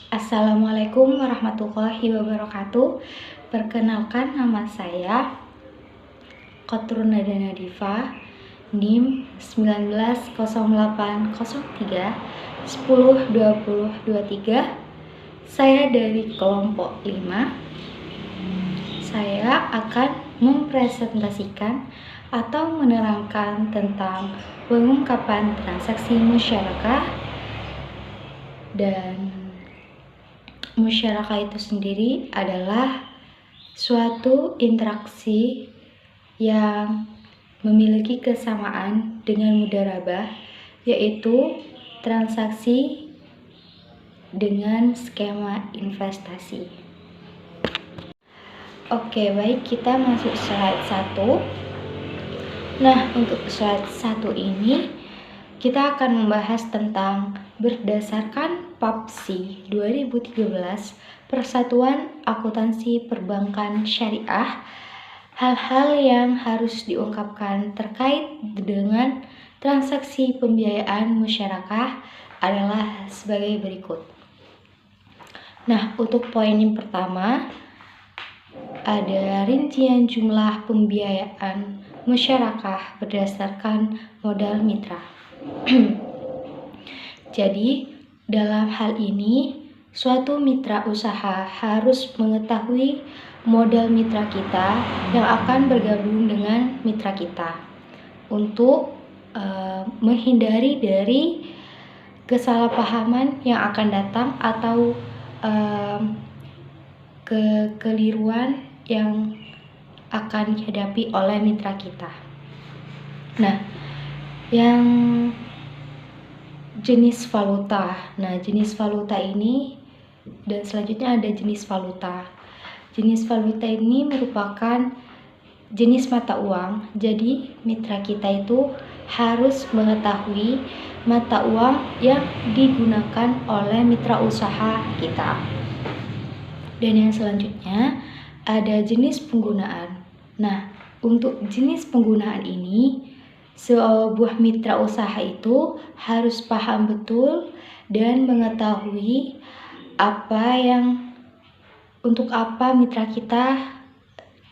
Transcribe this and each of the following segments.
Assalamualaikum warahmatullahi wabarakatuh. Perkenalkan, nama saya Qatrun Nada Nadifa, NIM 190803 102023. Saya dari kelompok 5. Saya akan mempresentasikan atau menerangkan tentang pengungkapan transaksi musyarakah. Dan musyarakah itu sendiri adalah suatu interaksi yang memiliki kesamaan dengan mudharabah, yaitu transaksi dengan skema investasi. Oke, baik, kita masuk slide 1. Nah, untuk slide 1 ini kita akan membahas tentang berdasarkan PAPSI 2013 Persatuan Akuntansi Perbankan Syariah, hal-hal yang harus diungkapkan terkait dengan transaksi pembiayaan musyarakah adalah sebagai berikut. Nah, untuk poin yang pertama, ada rincian jumlah pembiayaan musyarakah berdasarkan modal mitra. Jadi, dalam hal ini, suatu mitra usaha harus mengetahui modal mitra kita yang akan bergabung dengan mitra kita untuk menghindari dari kesalahpahaman yang akan datang atau kekeliruan yang akan dihadapi oleh mitra kita. Nah, yang jenis valuta. Nah, jenis valuta ini dan selanjutnya ada jenis valuta. Jenis valuta ini merupakan jenis mata uang. Jadi, mitra kita itu harus mengetahui mata uang yang digunakan oleh mitra usaha kita. Dan yang selanjutnya ada jenis penggunaan. Nah, untuk jenis penggunaan ini, sebuah mitra usaha itu harus paham betul dan mengetahui untuk apa mitra kita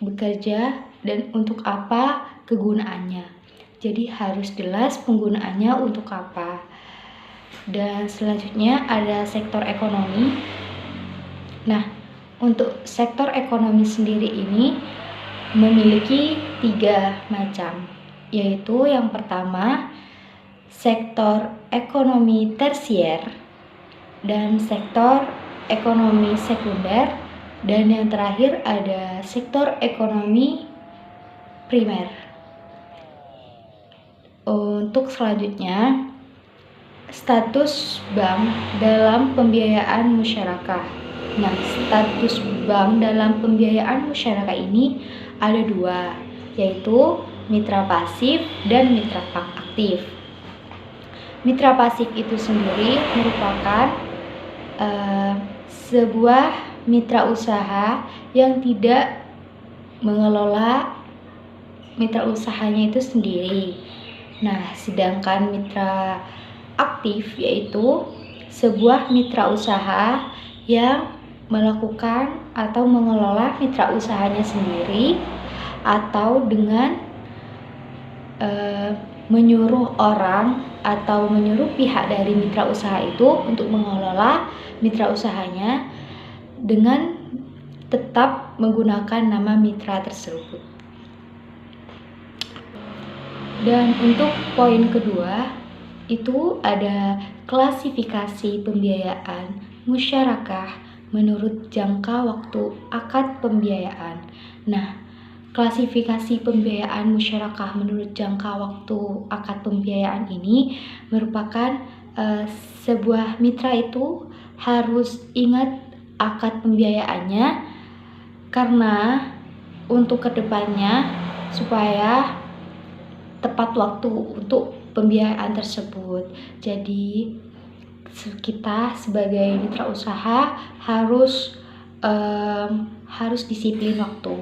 bekerja dan untuk apa kegunaannya. Jadi harus jelas penggunaannya untuk apa. Dan selanjutnya ada sektor ekonomi. Nah, untuk sektor ekonomi sendiri ini memiliki 3 macam, yaitu yang pertama sektor ekonomi tersier dan sektor ekonomi sekunder, dan yang terakhir ada sektor ekonomi primer. Untuk selanjutnya, status bank dalam pembiayaan musyarakah. Nah, status bank dalam pembiayaan musyarakah ini ada 2, yaitu mitra pasif dan mitra aktif. Mitra pasif itu sendiri merupakan sebuah mitra usaha yang tidak mengelola mitra usahanya itu sendiri. Nah, sedangkan mitra aktif yaitu sebuah mitra usaha yang melakukan atau mengelola mitra usahanya sendiri atau dengan menyuruh orang atau menyuruh pihak dari mitra usaha itu untuk mengelola mitra usahanya dengan tetap menggunakan nama mitra tersebut. Dan untuk poin kedua itu ada klasifikasi pembiayaan musyarakah menurut jangka waktu akad pembiayaan. Nah, klasifikasi pembiayaan musyarakah menurut jangka waktu akad pembiayaan ini merupakan sebuah mitra itu harus ingat akad pembiayaannya, karena untuk kedepannya supaya tepat waktu untuk pembiayaan tersebut. Jadi kita sebagai mitra usaha harus disiplin waktu.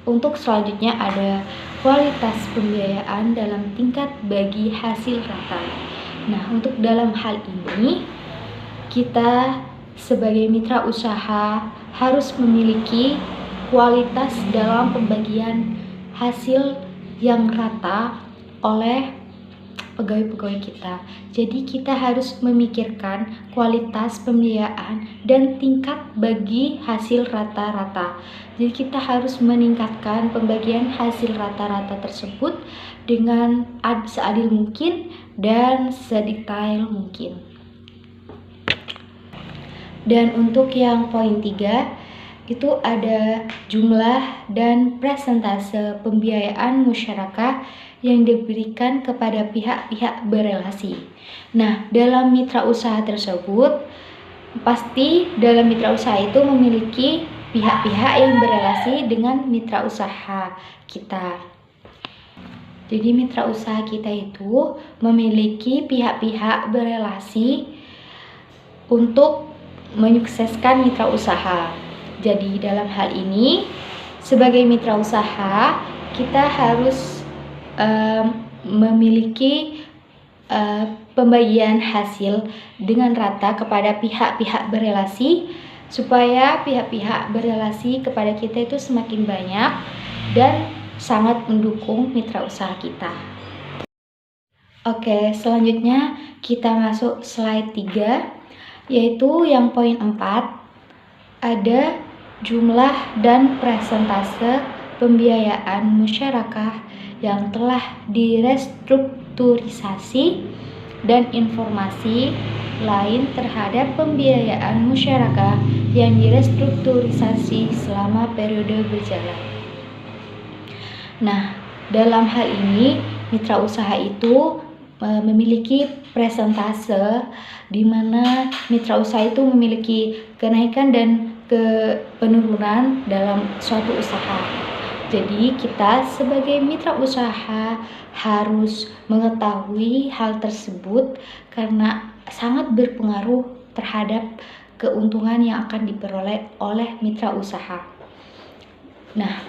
Untuk selanjutnya ada kualitas pembiayaan dalam tingkat bagi hasil rata. Nah, untuk dalam hal ini kita sebagai mitra usaha harus memiliki kualitas dalam pembagian hasil yang rata oleh pegawai-pegawai kita. Jadi kita harus memikirkan kualitas pembiayaan dan tingkat bagi hasil rata-rata. Jadi kita harus meningkatkan pembagian hasil rata-rata tersebut dengan seadil mungkin dan sedetail mungkin. Dan untuk yang poin 3 itu ada jumlah dan persentase pembiayaan musyarakah yang diberikan kepada pihak-pihak berelasi. Nah, dalam mitra usaha tersebut, pasti dalam mitra usaha itu memiliki pihak-pihak yang berelasi dengan mitra usaha kita. Jadi mitra usaha kita itu memiliki pihak-pihak berelasi untuk menyukseskan mitra usaha. Jadi dalam hal ini sebagai mitra usaha kita harus memiliki pembagian hasil dengan rata kepada pihak-pihak berelasi supaya pihak-pihak berelasi kepada kita itu semakin banyak dan sangat mendukung mitra usaha kita. Oke, selanjutnya kita masuk slide 3, yaitu yang poin 4, ada jumlah dan persentase pembiayaan musyarakah yang telah direstrukturisasi dan informasi lain terhadap pembiayaan musyarakah yang direstrukturisasi selama periode berjalan. Nah, dalam hal ini mitra usaha itu memiliki persentase di mana mitra usaha itu memiliki kenaikan dan penurunan dalam suatu usaha. Jadi kita sebagai mitra usaha harus mengetahui hal tersebut karena sangat berpengaruh terhadap keuntungan yang akan diperoleh oleh mitra usaha. Nah,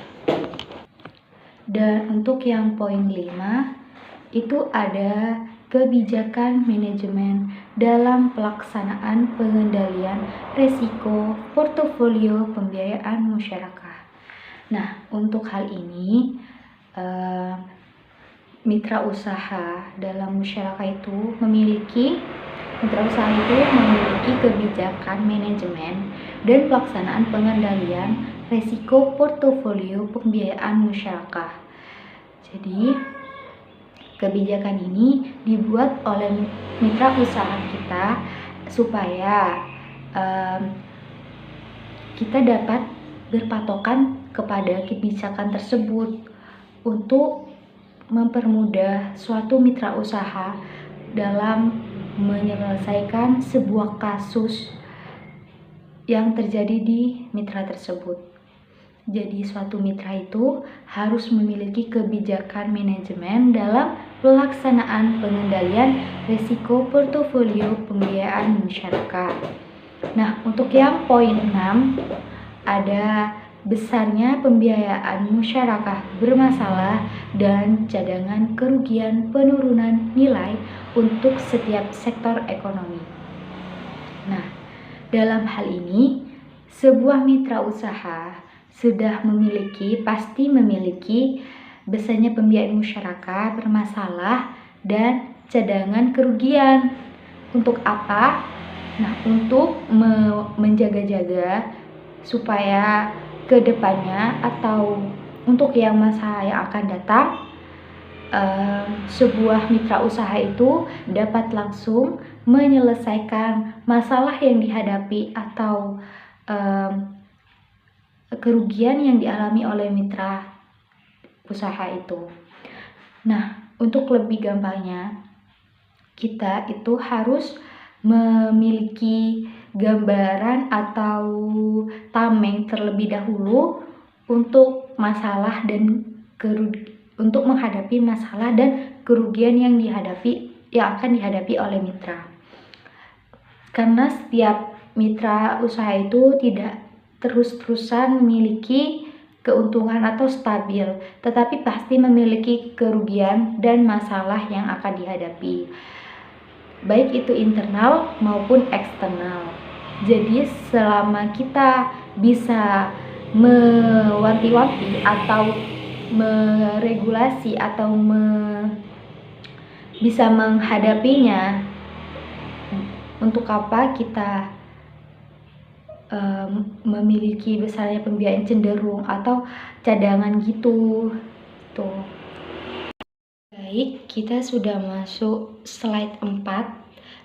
dan untuk yang poin 5 itu ada kebijakan manajemen dalam pelaksanaan pengendalian risiko portofolio pembiayaan masyarakat. Nah, untuk hal ini mitra usaha dalam masyarakat itu memiliki kebijakan manajemen dan pelaksanaan pengendalian risiko portofolio pembiayaan masyarakat. Jadi kebijakan ini dibuat oleh mitra usaha kita supaya kita dapat berpatokan kepada kebijakan tersebut untuk mempermudah suatu mitra usaha dalam menyelesaikan sebuah kasus yang terjadi di mitra tersebut. Jadi suatu mitra itu harus memiliki kebijakan manajemen dalam pelaksanaan pengendalian risiko portofolio pembiayaan masyarakat. Nah, untuk yang poin 6 ada besarnya pembiayaan masyarakat bermasalah dan cadangan kerugian penurunan nilai untuk setiap sektor ekonomi. Nah, dalam hal ini sebuah mitra usaha pasti memiliki besarnya pembiayaan masyarakat bermasalah dan cadangan kerugian. Untuk apa? Nah, untuk menjaga-jaga supaya ke depannya atau untuk yang masa yang akan datang sebuah mitra usaha itu dapat langsung menyelesaikan masalah yang dihadapi atau kerugian yang dialami oleh mitra usaha itu. Nah, untuk lebih gampangnya kita itu harus memiliki gambaran atau tameng terlebih dahulu untuk menghadapi masalah dan kerugian yang akan dihadapi oleh mitra. Karena setiap mitra usaha itu tidak terus-terusan memiliki keuntungan atau stabil, tetapi pasti memiliki kerugian dan masalah yang akan dihadapi. baik itu internal maupun eksternal. Jadi selama kita bisa mewanti-wanti atau meregulasi atau bisa menghadapinya, untuk apa kita memiliki besarnya pembiayaan cenderung atau cadangan gitu tuh. Baik, kita sudah masuk slide 4.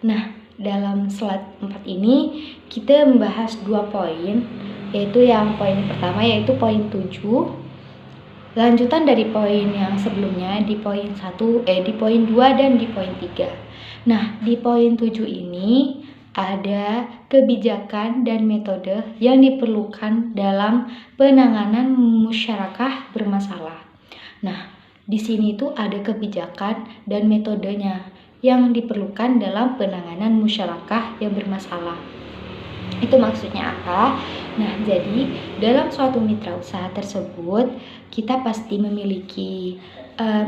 Nah, dalam slide 4 ini kita membahas 2 poin, yaitu yang poin pertama yaitu poin 7. Lanjutan dari poin yang sebelumnya di poin 2 dan di poin 3. Nah, di poin 7 ini ada kebijakan dan metode yang diperlukan dalam penanganan musyarakah bermasalah. Nah, di sini tuh ada kebijakan dan metodenya yang diperlukan dalam penanganan musyarakah yang bermasalah. Itu maksudnya apa? Nah, jadi dalam suatu mitra usaha tersebut, kita pasti memiliki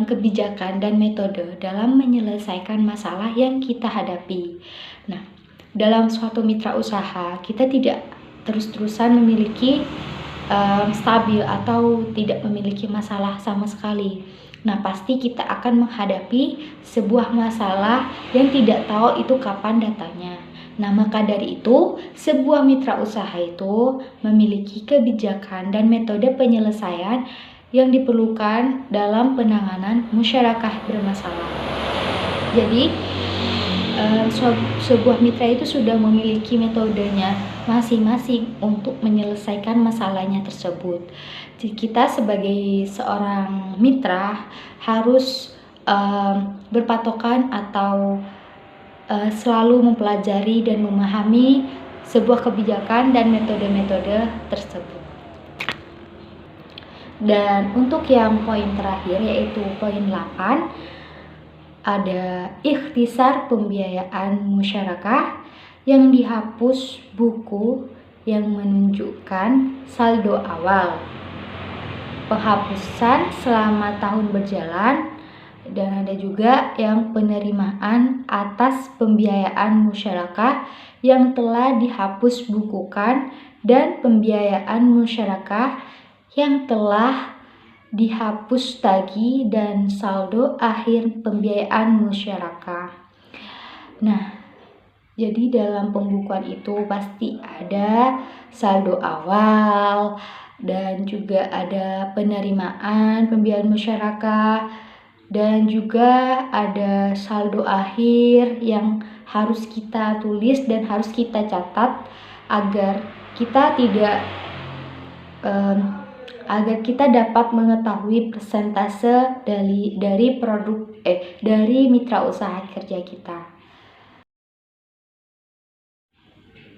kebijakan dan metode dalam menyelesaikan masalah yang kita hadapi. Nah, dalam suatu mitra usaha, kita tidak terus-terusan memiliki stabil atau tidak memiliki masalah sama sekali. Nah, pasti kita akan menghadapi sebuah masalah yang tidak tahu itu kapan datangnya. Nah, maka dari itu, sebuah mitra usaha itu memiliki kebijakan dan metode penyelesaian yang diperlukan dalam penanganan musyarakah bermasalah. Jadi, sebuah mitra itu sudah memiliki metodenya masing-masing untuk menyelesaikan masalahnya tersebut. Jadi, kita sebagai seorang mitra harus berpatokan atau selalu mempelajari dan memahami sebuah kebijakan dan metode-metode tersebut. Dan untuk yang poin terakhir yaitu poin 8, ada ikhtisar pembiayaan musyarakah yang dihapus buku yang menunjukkan saldo awal, penghapusan selama tahun berjalan, dan ada juga yang penerimaan atas pembiayaan musyarakah yang telah dihapus bukukan dan pembiayaan musyarakah yang telah dihapus tagih dan saldo akhir pembiayaan musyarakah. Nah, jadi dalam pembukuan itu pasti ada saldo awal dan juga ada penerimaan pembiayaan musyarakah, dan juga ada saldo akhir yang harus kita tulis dan harus kita catat agar kita dapat mengetahui persentase dari produk dari mitra usaha kerja kita.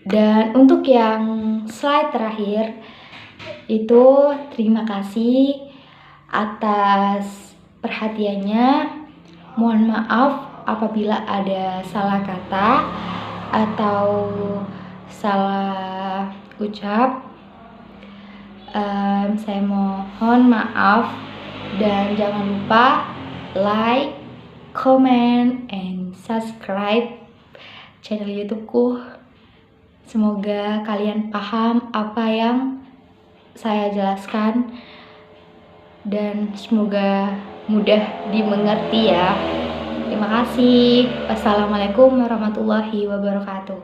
Dan untuk yang slide terakhir itu terima kasih atas perhatiannya. Mohon maaf apabila ada salah kata atau salah ucap. Saya mohon maaf, dan jangan lupa like, comment, and subscribe channel YouTubeku. Semoga kalian paham apa yang saya jelaskan dan semoga mudah dimengerti ya. Terima kasih. Wassalamualaikum warahmatullahi wabarakatuh.